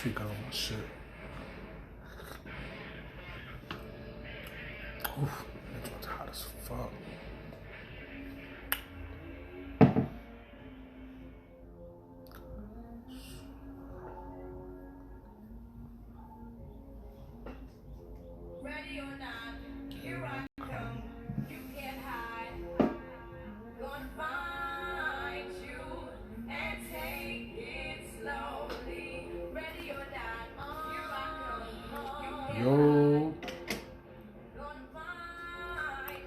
tweak out my shit. Oof, that joint's hot as fuck. Ready or not, here I come. You can't hide. Gonna find you and take it slowly. Ready or not, here I come. You can't Yo, gonna find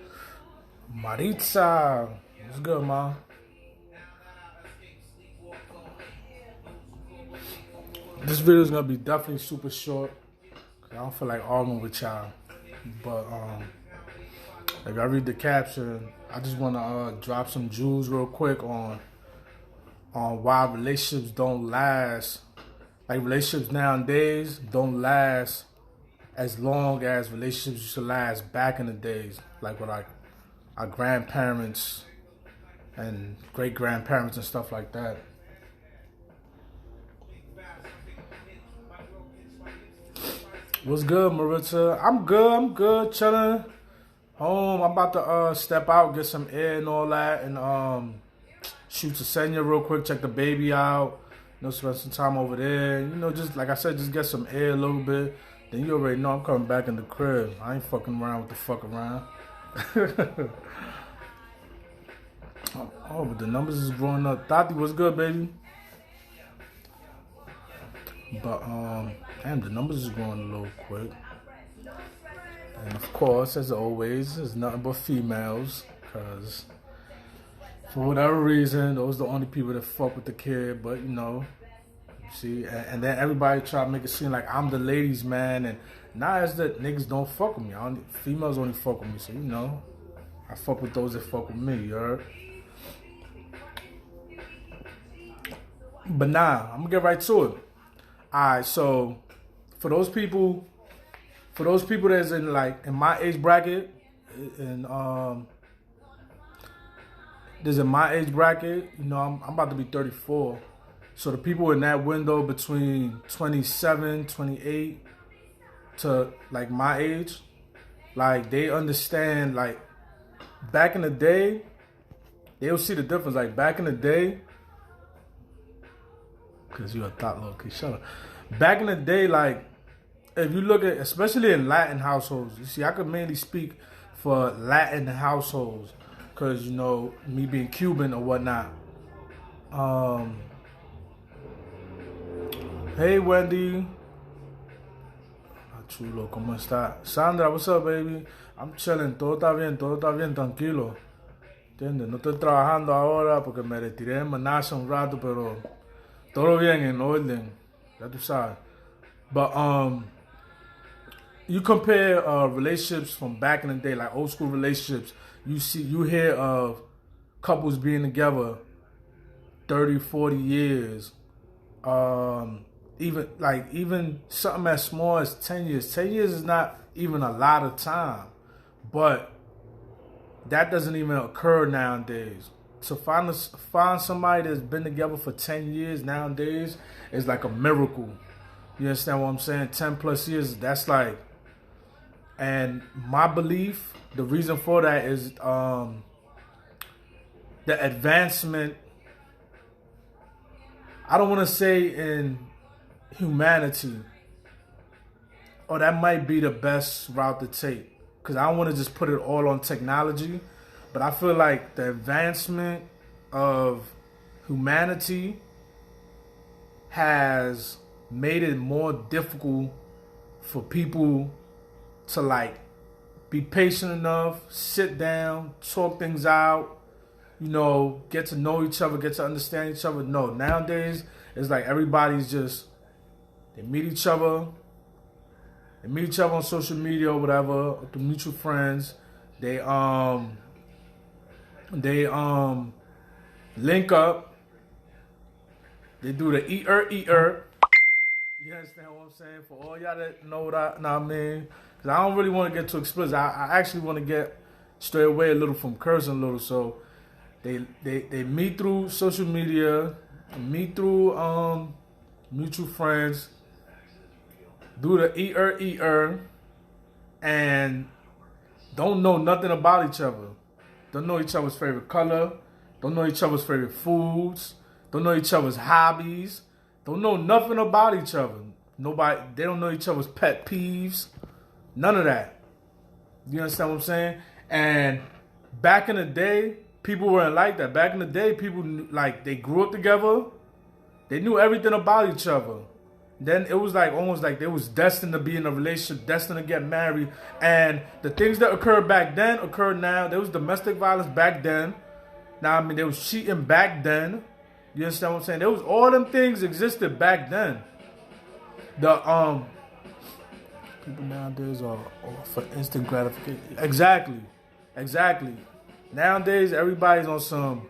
Maritza, what's good, ma? This video is gonna be definitely super short. I don't feel like arguing with y'all, but if I read the caption, I just wanna drop some jewels real quick on why relationships don't last. Like relationships nowadays don't last as long as relationships used to last back in the days, like with our grandparents and great grandparents and stuff like that. What's good, Maritza? I'm good, chilling. Home. I'm about to step out, get some air and all that, and shoot to Senya real quick, check the baby out. You know, spend some time over there. You know, just like I said, just get some air a little bit. Then you already know I'm coming back in the crib. I ain't fucking around with the fuck around. Oh, but the numbers is growing up. Tati, what's good, baby? But damn, the numbers is growing a little quick. And of course, as always, it's nothing but females, cause for whatever reason, those are the only people that fuck with the kid. But you know, see, and then everybody try to make it seem like I'm the ladies' man, and now it's that niggas don't fuck with me. Females only fuck with me, so you know, I fuck with those that fuck with me. You heard? But nah, I'm gonna get right to it. Alright, so for those people that's in my age bracket, and there's in my age bracket, you know, I'm about to be 34. So the people in that window between 27, 28 to like my age, like they understand, like back in the day, they'll see the difference. Like back in the day, because you're a thought little kid, shut up. Back in the day, like, if you look at, especially in Latin households, you see, I could mainly speak for Latin households, because, you know, me being Cuban or whatnot. Hey, Wendy. Chulo, ¿cómo está? Sandra, what's up, baby? I'm chilling, todo está bien, tranquilo. ¿Entiendes? No estoy trabajando ahora porque me retiré en Manasa un rato, pero todo bien, en orden. Ya tú sabes. But you compare relationships from back in the day, like old school relationships, you hear of couples being together 30, 40 years. Even something as small as 10 years. 10 years is not even a lot of time. But that doesn't even occur nowadays. To find somebody that's been together for 10 years nowadays is like a miracle. You understand what I'm saying? 10 plus years, that's like, and my belief, the reason for that is the advancement, I don't want to say in humanity, or that might be the best route to take, because I don't want to just put it all on technology, but I feel like the advancement of humanity has made it more difficult for people to like be patient enough, sit down, talk things out, you know, get to know each other, get to understand each other. No, nowadays it's like everybody's just, they meet each other on social media or whatever, through mutual friends. They link up. They do the eater. You understand what I'm saying? For all y'all that know what I mean, because I don't really want to get too explicit. I actually want to get straight away a little from cursing a little. So they meet through social media, meet through mutual friends, do the eater, and don't know nothing about each other. Don't know each other's favorite color. Don't know each other's favorite foods. Don't know each other's hobbies. Don't know nothing about each other. They don't know each other's pet peeves. None of that. You understand what I'm saying? And back in the day, people weren't like that. Back in the day, people like they grew up together. They knew everything about each other. Then it was like almost like they was destined to be in a relationship, destined to get married. And the things that occurred back then occurred now. There was domestic violence back then. Now, I mean, there was cheating back then. You understand what I'm saying? There was all them things existed back then. The people nowadays are for instant gratification. Exactly. Nowadays, everybody's on some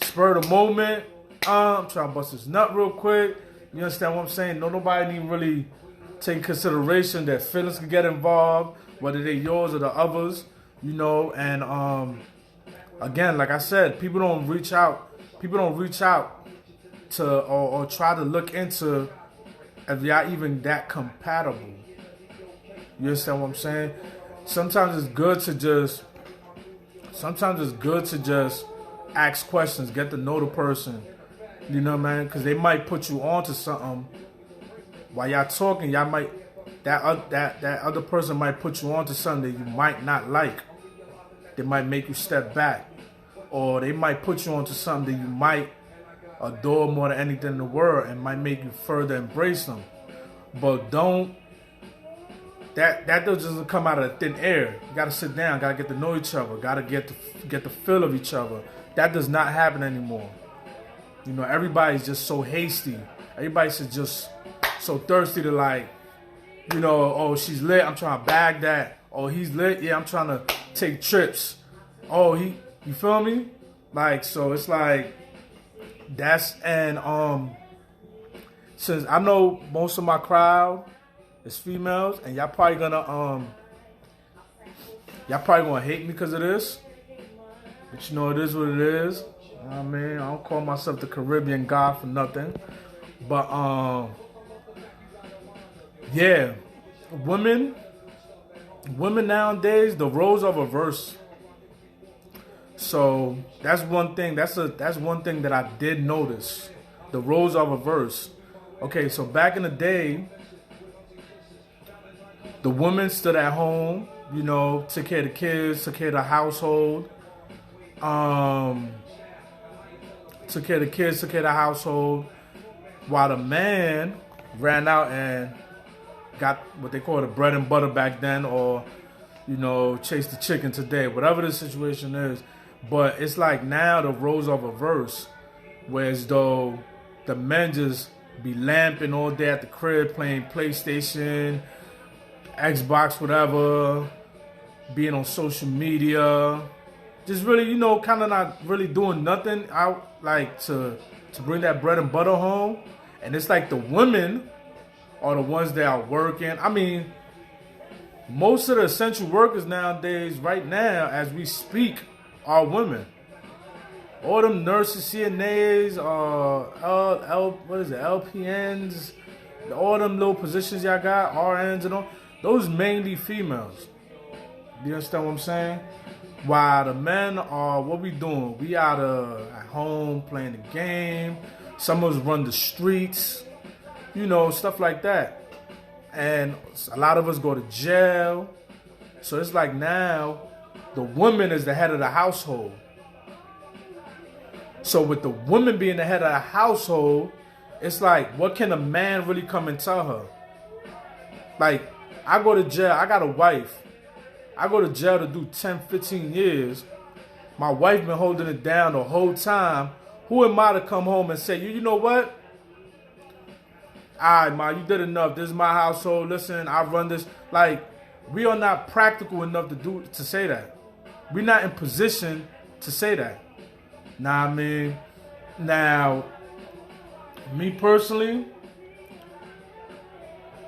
spur of the moment. I'm trying to bust this nut real quick. You understand what I'm saying? Nobody even really take consideration that feelings can get involved, whether they're yours or the others. You know, and again, like I said, people don't reach out to or try to look into if y'all even that compatible. You understand what I'm saying? Sometimes it's good to just ask questions, get to know the person. You know, man, because they might put you on to something while y'all talking. Y'all might that other person might put you on to something that you might not like. They might make you step back, or they might put you on to something that you might adore more than anything in the world, and might make you further embrace them. But don't. That doesn't come out of thin air. You gotta sit down, gotta get to know each other, gotta get the feel of each other. That does not happen anymore. You know, everybody's just so hasty. Everybody's just so thirsty to like, you know, oh, she's lit, I'm trying to bag that. Oh, he's lit, yeah, I'm trying to take trips. Oh, you feel me? Like, so it's like since I know most of my crowd is females, and y'all probably gonna hate me because of this. But you know, it is what it is. You know what I mean? I don't call myself the Caribbean God for nothing. But yeah. Women nowadays, the roles are reversed. So that's one thing. That's one thing that I did notice. The roles are reversed. Okay, so back in the day, the woman stood at home, you know, took care of the kids, took care of the household. Took care of the kids, took care of the household, while the man ran out and got what they call the bread and butter back then, or, you know, chased the chicken today, whatever the situation is. But it's like now the roles are reversed, whereas though the men just be lamping all day at the crib, playing PlayStation, Xbox, whatever, being on social media, just really, you know, kind of not really doing nothing out like to bring that bread and butter home. And it's like the women are the ones that are working. I mean, most of the essential workers nowadays, right now, as we speak, are women. All them nurses, CNAs, LPNs, all them little positions y'all got, RNs and all, those mainly females. You understand what I'm saying? While the men are, what we doing? We out at home playing the game. Some of us run the streets, you know, stuff like that. And a lot of us go to jail. So it's like now, the woman is the head of the household. So with the woman being the head of the household, it's like, what can a man really come and tell her? Like, I go to jail, I got a wife. I go to jail to do 10, 15 years. My wife been holding it down the whole time. Who am I to come home and say, you know what? All right, Ma, you did enough. This is my household. Listen, I run this. Like, we are not practical enough to say that. We're not in position to say that. Nah, I mean, now, me personally,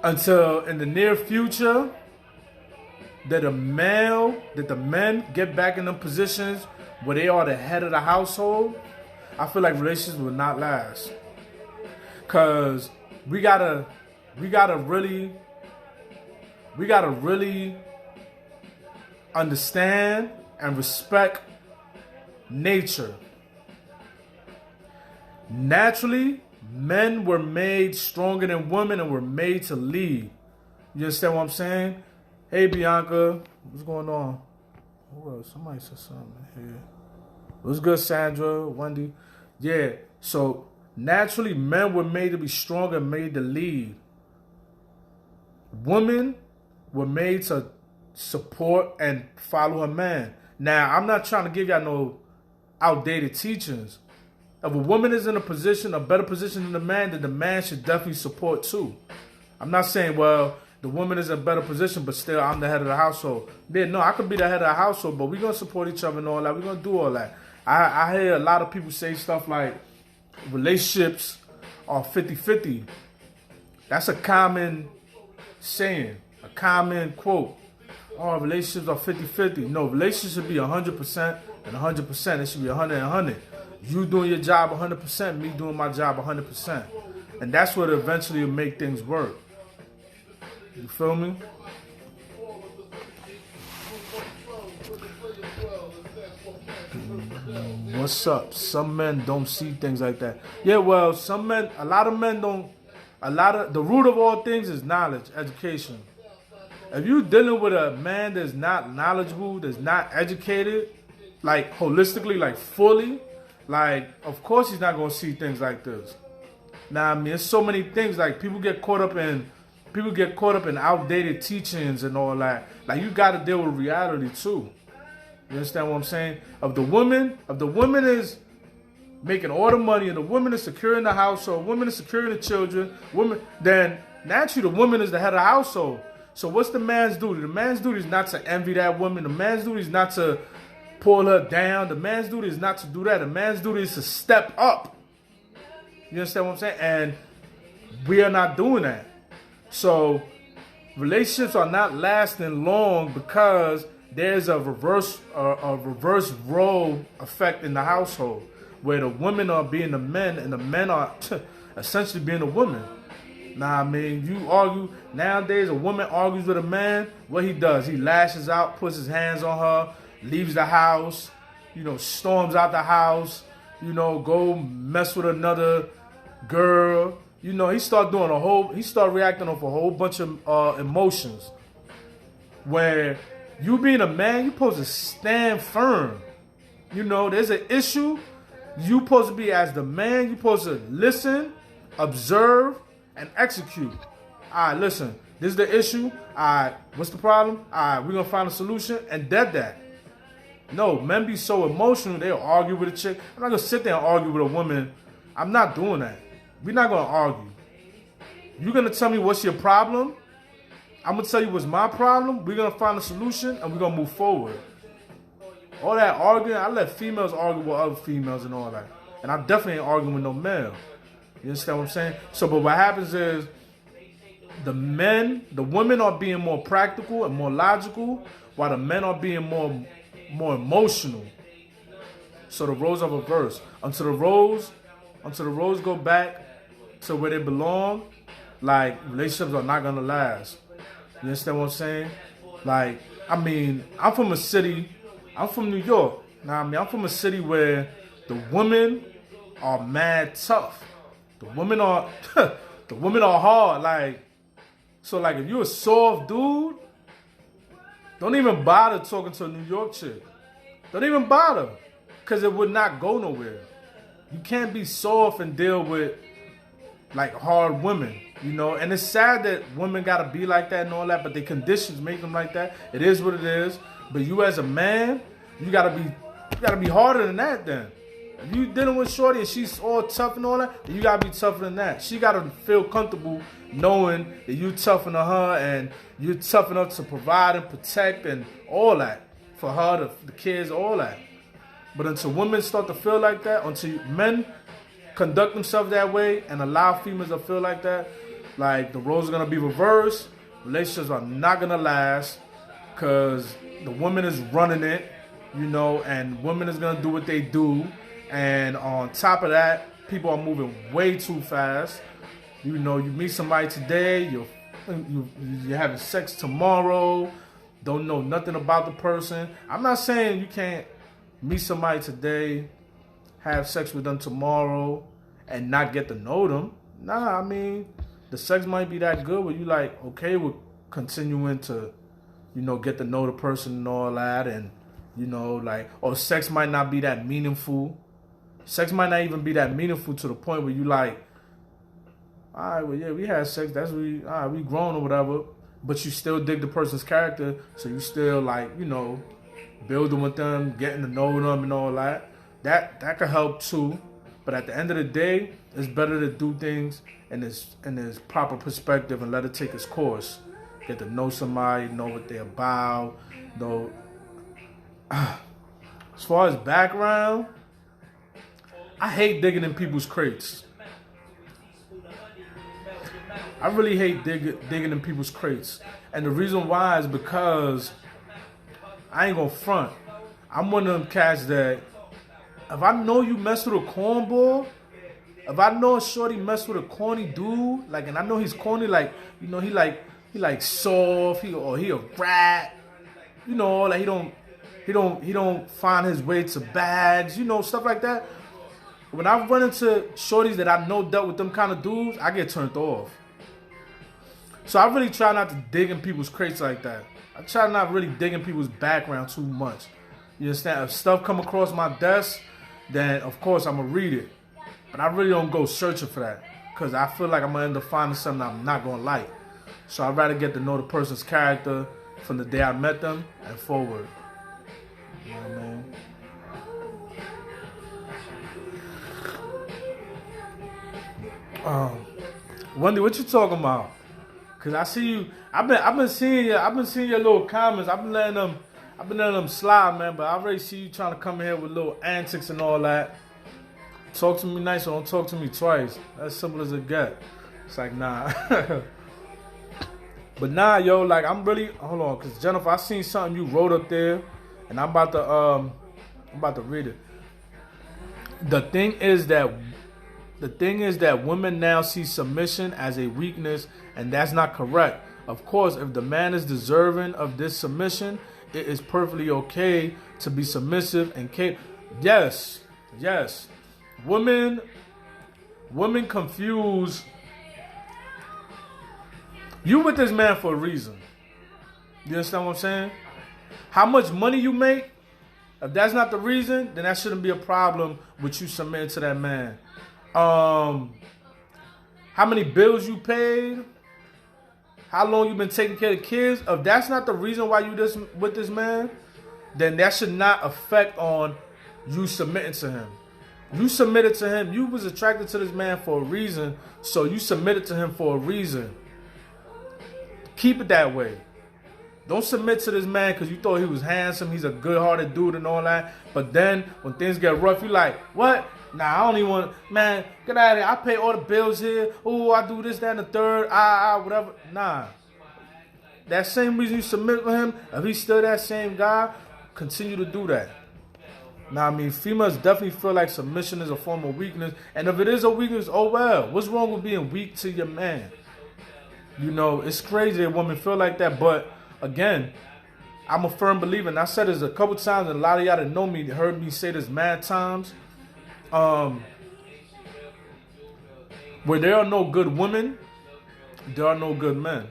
until in the near future, that the men get back in them positions where they are the head of the household, I feel like relationships will not last. Cause we gotta we gotta really understand and respect nature. Naturally, men were made stronger than women and were made to lead. You understand what I'm saying? Hey, Bianca, what's going on? Oh, somebody said something here. What's good, Sandra, Wendy? Yeah, so naturally, men were made to be stronger and made to lead. Women were made to support and follow a man. Now, I'm not trying to give y'all no outdated teachings. If a woman is in a better position than the man, then the man should definitely support too. I'm not saying, well, the woman is in a better position, but still I'm the head of the household. Yeah, no, I could be the head of the household, but we're going to support each other and all that. We're going to do all that. I hear a lot of people say stuff like relationships are 50-50. That's a common saying, a common quote. Oh, relationships are 50-50. No, relationships should be 100% and 100%. It should be 100 and 100. You doing your job 100%, me doing my job 100%. And that's what eventually will make things work. You feel me? What's up? Some men don't see things like that. Yeah, well, a lot of men don't. The root of all things is knowledge, education. If you're dealing with a man that's not knowledgeable, that's not educated, like holistically, like fully, like, of course he's not going to see things like this. Now, I mean, there's so many things, like people get caught up in outdated teachings and all that. Like, you got to deal with reality too. You understand what I'm saying? If the woman is making all the money and the woman is securing the household, woman is securing the children, then naturally the woman is the head of the household. So what's the man's duty? The man's duty is not to envy that woman. The man's duty is not to pull her down. The man's duty is not to do that. The man's duty is to step up. You understand what I'm saying? And we are not doing that. So relationships are not lasting long because there's a reverse role effect in the household where the women are being the men and the men are essentially being the woman. Nah, I mean, you argue nowadays. A woman argues with a man. What he does, he lashes out, puts his hands on her, leaves the house, storms out the house, go mess with another girl. He start reacting off a whole bunch of emotions. Where you being a man, you're supposed to stand firm. There's an issue. You supposed to be, as the man, you supposed to listen, observe, and execute. All right, listen, this is the issue. All right, what's the problem? All right, we're going to find a solution and that. No, men be so emotional, they'll argue with a chick. I'm not going to sit there and argue with a woman. I'm not doing that. We're not going to argue. You're going to tell me what's your problem. I'm going to tell you what's my problem. We're going to find a solution and we're going to move forward. All that arguing, I let females argue with other females and all that. And I definitely ain't arguing with no male. You understand what I'm saying? So, but what happens is the women are being more practical and more logical, while the men are being more emotional. So the roles are reversed. Until the roles go back to where they belong, like, relationships are not gonna last. You understand what I'm saying? Like, I mean, I'm from New York. Now, I mean, I'm from a city where the women are mad tough. The women are hard. Like, so like if you're a soft dude, don't even bother talking to a New York chick. Don't even bother. Because it would not go nowhere. You can't be soft and deal with like hard women, and it's sad that women gotta be like that and all that, but the conditions make them like that. It is what it is. But you as a man, you gotta be harder than that then. If you dealing with shorty and she's all tough and all that, then you gotta be tougher than that. She gotta feel comfortable knowing that you tougher than her and you're tough enough to provide and protect and all that for her, the kids, all that. But until women start to feel like that, until men conduct themselves that way and allow females to feel like that, like the roles are gonna be reversed. Relationships are not gonna last because the woman is running it, and women is gonna do what they do. And on top of that, people are moving way too fast. You know, you meet somebody today, you're having sex tomorrow, don't know nothing about the person. I'm not saying you can't meet somebody today, have sex with them tomorrow, and not get to know them. Nah, I mean, the sex might be that good where you like, okay, we're continuing to, you know, get to know the person and all that, and, you know, like, or sex might not be that meaningful. Sex might not even be that meaningful to the point where you like, all right, well, yeah, we had sex, we grown or whatever, but you still dig the person's character, so you still like, you know, building with them, getting to know them and all that. That could help too. But at the end of the day, it's better to do things in its proper perspective and let it take its course. Get to know somebody, know what they're about, know. As far as background, I hate digging in people's crates. I really hate digging in people's crates. And the reason why is because I ain't gonna front. I'm one of them cats that if I know you mess with a cornball, if I know a shorty mess with a corny dude, like, and I know he's corny, like, you know, he like soft, he a rat, you know, like he don't find his way to bags, you know, stuff like that. When I run into shorties that I know dealt with them kind of dudes, I get turned off. So I really try not to dig in people's crates like that. I try not really dig in people's background too much. You understand? If stuff come across my desk, then of course I'm gonna read it. But I really don't go searching for that, because I feel like I'm gonna end up finding something I'm not gonna like. So I'd rather get to know the person's character from the day I met them and forward. You know what I mean? Wendy, what you talking about? Cause I see you. I've been seeing your little comments. I've been letting them slide, man. But I already see you trying to come in here with little antics and all that. Talk to me nice or don't talk to me twice. That's simple as it get. It's like, nah. But nah, yo, like, I'm really, hold on, cause Jennifer, I seen something you wrote up there, and I'm about to read it. The thing is that women now see submission as a weakness, and that's not correct. Of course, if the man is deserving of this submission, it is perfectly okay to be submissive and capable. Yes. Women confuse. You with this man for a reason. You understand what I'm saying? How much money you make, if that's not the reason, then that shouldn't be a problem with you submitting to that man. How many bills you paid, how long you been taking care of kids. If that's not the reason why you with this man, then that should not affect on you submitting to him. You submitted to him. You was attracted to this man for a reason, so you submitted to him for a reason. Keep it that way. Don't submit to this man because you thought he was handsome, he's a good-hearted dude and all that. But then when things get rough, you like, what? Nah, I don't even want, man, get out of here. I pay all the bills here. Oh, I do this, that, and the third. Whatever. Nah. That same reason you submit to him, if he's still that same guy, continue to do that. Now, I mean, females definitely feel like submission is a form of weakness. And if it is a weakness, oh well. What's wrong with being weak to your man? You know, it's crazy that women feel like that. But, again, I'm a firm believer. And I said this a couple times, and a lot of y'all that know me heard me say this mad times. Where there are no good women, there are no good men.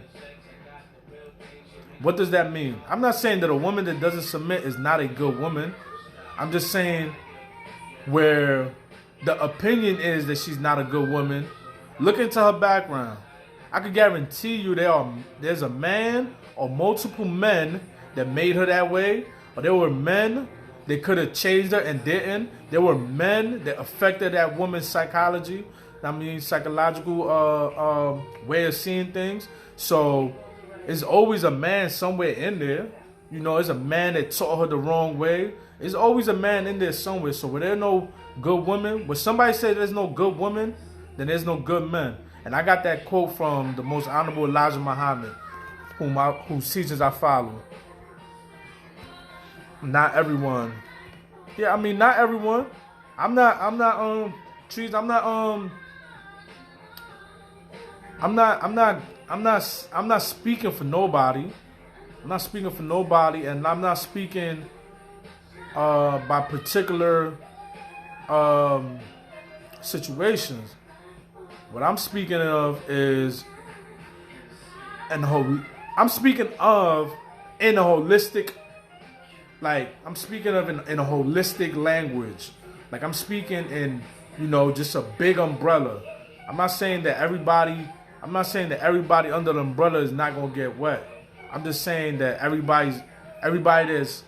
What does that mean? I'm not saying that a woman that doesn't submit is not a good woman. I'm just saying where the opinion is that she's not a good woman. Look into her background. I can guarantee you there's a man or multiple men that made her that way. Or there were men that could have changed her and didn't. There were men that affected that woman's psychology. I mean, psychological way of seeing things. So it's always a man somewhere in there. You know, it's a man that taught her the wrong way. There's always a man in there somewhere. So where there's no good women, when somebody says there's no good women, then there's no good men. And I got that quote from the most honorable Elijah Muhammad, whose teachings I follow. Not everyone. Yeah, I mean, not everyone. I'm not I'm not speaking for nobody. I'm not speaking for nobody, and I'm not speaking by particular situations. What I'm speaking of is I'm speaking of in a holistic, like I'm speaking of in a holistic language. Like I'm speaking in, just a big umbrella. I'm not saying that everybody under the umbrella is not gonna get wet. I'm just saying that everybody that's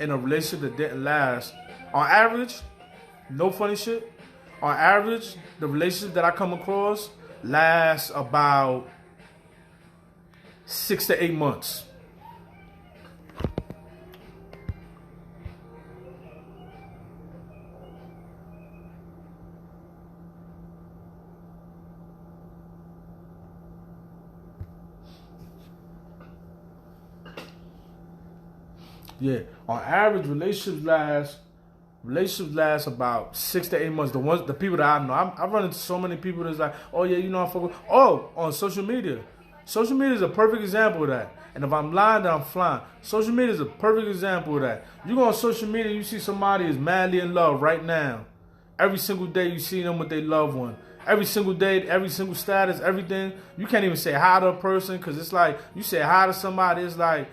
in a relationship that didn't last, on average, no funny shit, on average, the relationship that I come across lasts about 6 to 8 months. Yeah, on average, relationships last about 6 to 8 months. The people that I know, I run into so many people that's like, oh yeah, I fuck with. Oh, on social media. Social media is a perfect example of that. And if I'm lying, then I'm flying. Social media is a perfect example of that. You go on social media, you see somebody is madly in love right now. Every single day you see them with their loved one. Every single day, every single status, everything. You can't even say hi to a person because it's like you say hi to somebody, it's like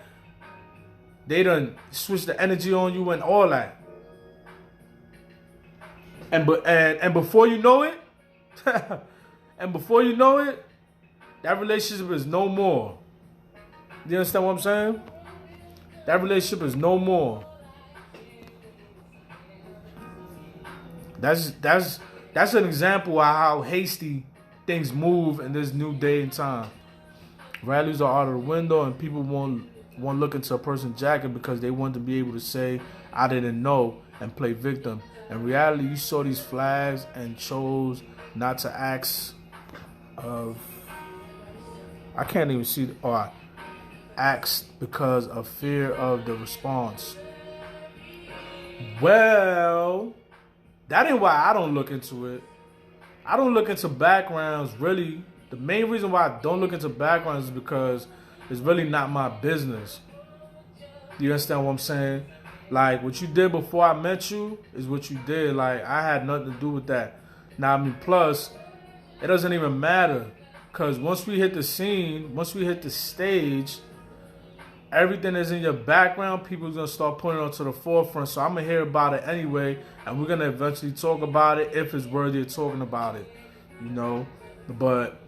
they done switch the energy on you and all that. And before you know it, that relationship is no more. You understand what I'm saying? That relationship is no more. That's an example of how hasty things move in this new day and time. Values are out of the window, and people won't look into a person's jacket because they want to be able to say, I didn't know, and play victim. In reality, you saw these flags and chose not to ask I can't even see, or asked because of fear of the response. Well, that ain't why I don't look into it. I don't look into backgrounds, really. The main reason why I don't look into backgrounds is because it's really not my business. You understand what I'm saying? Like, what you did before I met you is what you did. Like, I had nothing to do with that. Now, plus, it doesn't even matter. Because once we hit the scene, once we hit the stage, everything that's in your background, people's going to start putting it onto the forefront. So I'm going to hear about it anyway. And we're going to eventually talk about it if it's worthy of talking about it. But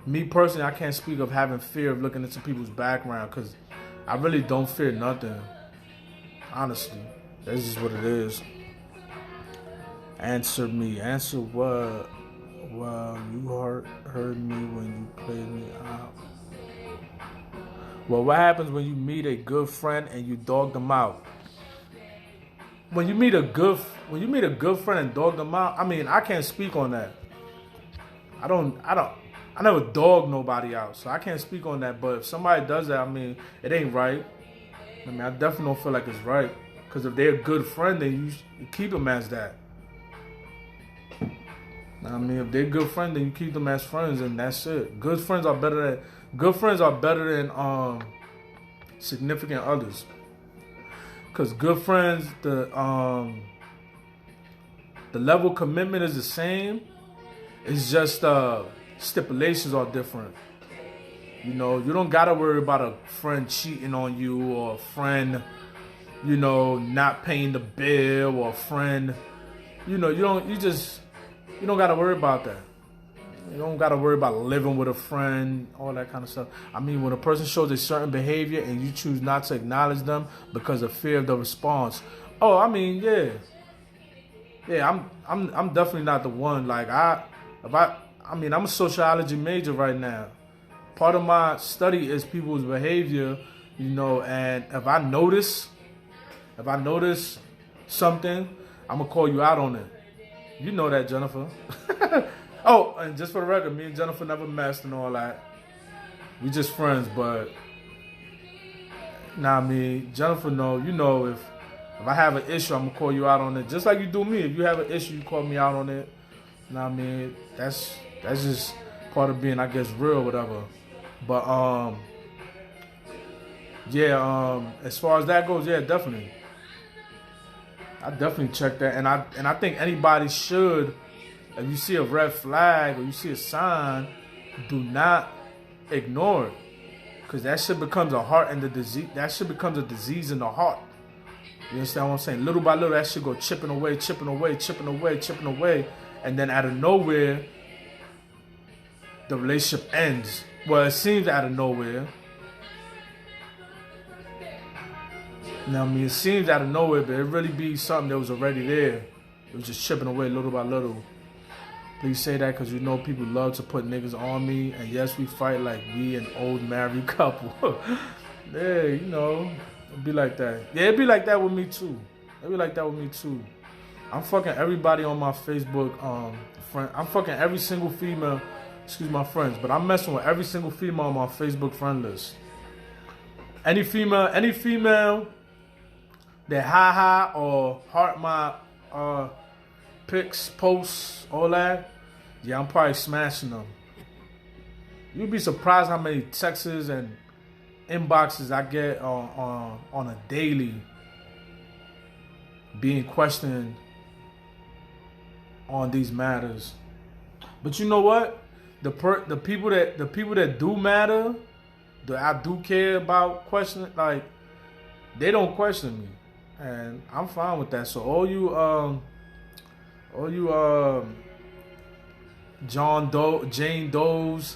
me personally, I can't speak of having fear of looking into people's background because I really don't fear nothing. Honestly, that's just what it is. Answer me. Answer what? Well, you heard me when you played me out. Well, what happens when you meet a good friend and you dog them out? When you meet a good friend and dog them out, I mean, I can't speak on that. I never dog nobody out, so I can't speak on that. But if somebody does that, I mean, it ain't right. I mean, I definitely don't feel like it's right. Because if they're a good friend, then you keep them as that. I mean, if they're a good friend, then you keep them as friends, and that's it. Good friends are better than significant others. Because good friends, the level of commitment is the same. It's just stipulations are different. You don't gotta worry about a friend cheating on you, or a friend, not paying the bill, or a friend, you don't gotta worry about that. You don't gotta worry about living with a friend, all that kind of stuff. I mean, when a person shows a certain behavior and you choose not to acknowledge them because of fear of the response, I'm definitely not the one. Like I'm a sociology major right now. Part of my study is people's behavior, and if I notice something, I'm gonna call you out on it. You know that, Jennifer. Oh, and just for the record, me and Jennifer never messed and all that. We just friends, but Jennifer if I have an issue, I'm gonna call you out on it. Just like you do me. If you have an issue, you call me out on it. That's just part of being, I guess, real, whatever. But yeah, as far as that goes, yeah, definitely. I definitely check that, and I think anybody should. If you see a red flag or you see a sign, do not ignore it, because that shit becomes a heart and the disease. That shit becomes a disease in the heart. You understand what I'm saying? Little by little, that shit go chipping away, chipping away, chipping away, chipping away, and then out of nowhere, the relationship ends. Well, it seems out of nowhere. Now, I mean, it seems out of nowhere, but it really be something that was already there. It was just chipping away little by little. Please say that because you know people love to put niggas on me. And yes, we fight like we an old married couple. Yeah, you know, it'd be like that. Yeah, it'd be like that with me too. It'd be like that with me too. I'm fucking everybody on my Facebook friend. I'm fucking every single female, excuse my friends, but I'm messing with every single female on my Facebook friend list. Any female that hi or heart my pics, posts, all that, yeah, I'm probably smashing them. You'd be surprised how many texts and inboxes I get on a daily being questioned on these matters. But you know what? The people that do matter, that I do care about questioning, like, they don't question me, and I'm fine with that. So all you Jane Does,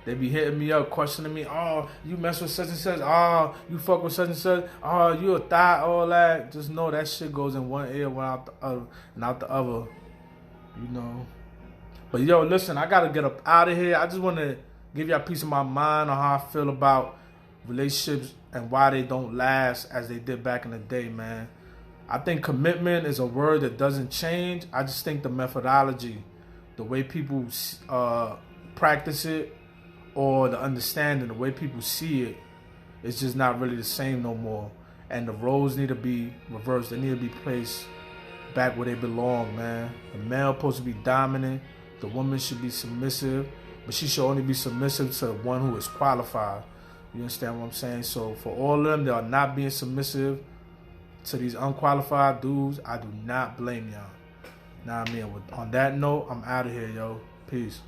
they be hitting me up, questioning me. Oh, you mess with such and such. Oh, you fuck with such and such. Oh, you a thot, all that. Just know that shit goes in one ear, one out the other, and out the other. You know. But yo, listen, I gotta get up out of here. I just want to give y'all a piece of my mind on how I feel about relationships and why they don't last as they did back in the day, man. I think commitment is a word that doesn't change. I just think the methodology, the way people practice it, or the understanding, the way people see it, it's just not really the same no more. And the roles need to be reversed. They need to be placed back where they belong, man. The male supposed to be dominant. The woman should be submissive, but she should only be submissive to one who is qualified. You understand what I'm saying? So for all of them that are not being submissive to these unqualified dudes, I do not blame y'all. Nah, I mean, on that note, I'm out of here, yo. Peace.